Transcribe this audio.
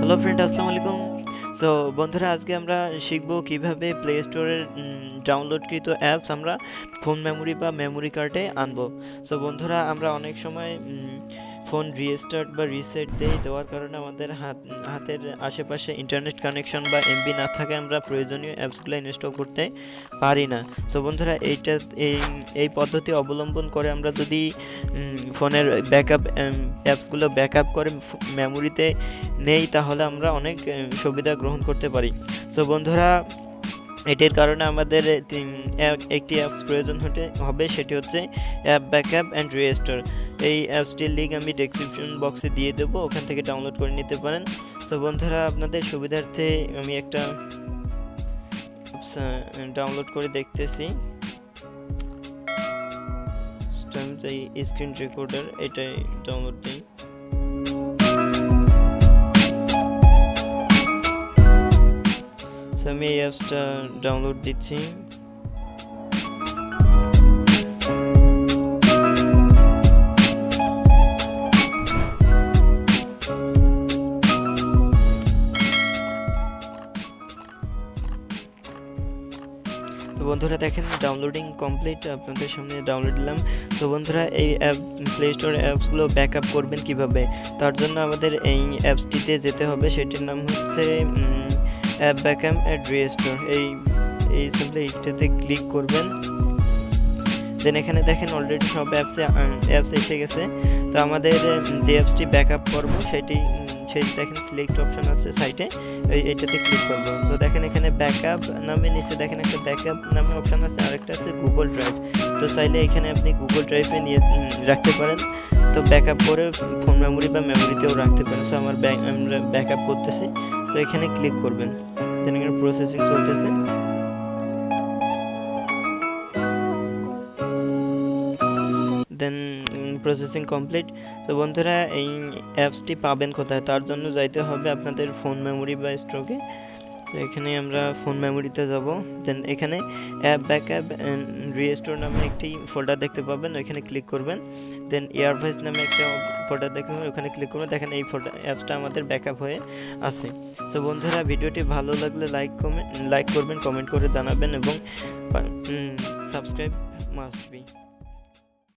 Hello friend, আসসালামু আলাইকুম। So বন্ধুরা, আজকে আমরা শিখব কিভাবে প্লে স্টোরের ডাউনলোডকৃত অ্যাপস আমরা ফোন মেমোরি বা মেমোরি কার্ডে আনবো। সো বন্ধুরা, আমরা অনেক সময় ফোন রিস্টার্ট বা রিসেট দেওয়ার কারণে আমাদের হাতের আশেপাশে ইন্টারনেট কানেকশন বা এমবি না থাকে, আমরা প্রয়োজনীয় অ্যাপসগুলো ইনস্টল করতে পারি না। সো বন্ধুরা, এই পদ্ধতি অবলম্বন করে আমরা যদি ফোনের ব্যাকআপ অ্যাপসগুলো ব্যাকআপ করে মেমোরিতে নেই, তাহলে আমরা অনেক সুবিধা গ্রহণ করতে পারি। সো বন্ধুরা, এটির কারণে আমাদের একটি অ্যাপস প্রয়োজন হবে, সেটি হচ্ছে অ্যাপ ব্যাকআপ অ্যান্ড রিস্টোর। এই অ্যাপসটির লিঙ্ক আমি ডেসক্রিপশন বক্সে দিয়ে দেবো, ওখান থেকে ডাউনলোড করে নিতে পারেন। সো বন্ধুরা, আপনাদের সুবিধার্থে আমি একটা ডাউনলোড করে দেখতেছি। এই স্ক্রিন রেকর্ডার, এটাই ডাউনলোড দিই। আমি এই অ্যাপসটা ডাউনলোড দিচ্ছি। বন্ধুরা দেখেন, ডাউনলোডিং কমপ্লিট, আপনাদের সামনে ডাউনলোড দিলাম। তো বন্ধুরা, এই প্লে স্টোর অ্যাপসগুলো ব্যাকআপ করবেন কিভাবে, তার জন্য আমাদের এই অ্যাপসটিতে যেতে হবে। সেটির নাম হচ্ছে অ্যাপ ব্যাকআপ অ্যান্ড রিস্টোর। এই সিম্পলি এইটাতে ক্লিক করবেন। দেন এখানে দেখেন অলরেডি সব অ্যাপস এসে গেছে। তো আমাদের যে অ্যাপসটি ব্যাকআপ করবো সেটি দেখেন সিলেক্ট অপশন আছে সাইটে, এইটাতে ক্লিক করবো। তো দেখেন এখানে ব্যাকআপ নামে নিচে দেখেন একটা ব্যাকআপ নামে অপশন আছে, আরেকটা আছে গুগল ড্রাইভ। তো চাইলে এখানে আপনি গুগল ড্রাইভে নিয়ে রাখতে পারেন। তো ব্যাকআপ করে ফোন মেমোরি বা মেমোরিতেও রাখতে পারেন। সো আমরা ব্যাকআপ করতেছি, তো এখানে ক্লিক করবেন। দেন এখানে প্রসেসিং চলতেছে। দেন প্রসেসিং কমপ্লিট। তো বন্ধুরা, এই অ্যাপসটি পাবেন কোথায়, তার জন্য যাইতে হবে আপনাদের ফোন মেমোরি বা স্ট্রোকে। তো এখানে আমরা ফোন মেমোরিতে যাব। দেন এখানে অ্যাপ ব্যাকআপ অ্যান্ড রিস্টোর নামে একটি ফোল্ডার দেখতে পাবেন, ওইখানে ক্লিক করবেন। দেন এয়ারভাইস নামে একটা ফোল্ডার দেখতে পাবেন, ওখানে ক্লিক করবেন। দেখেন এই অ্যাপসটা আমাদের ব্যাকআপ হয়ে আছে। সো বন্ধুরা, ভিডিওটি ভালো লাগলে লাইক করবেন, কমেন্ট করে জানাবেন এবং সাবস্ক্রাইব মাস্ট বি।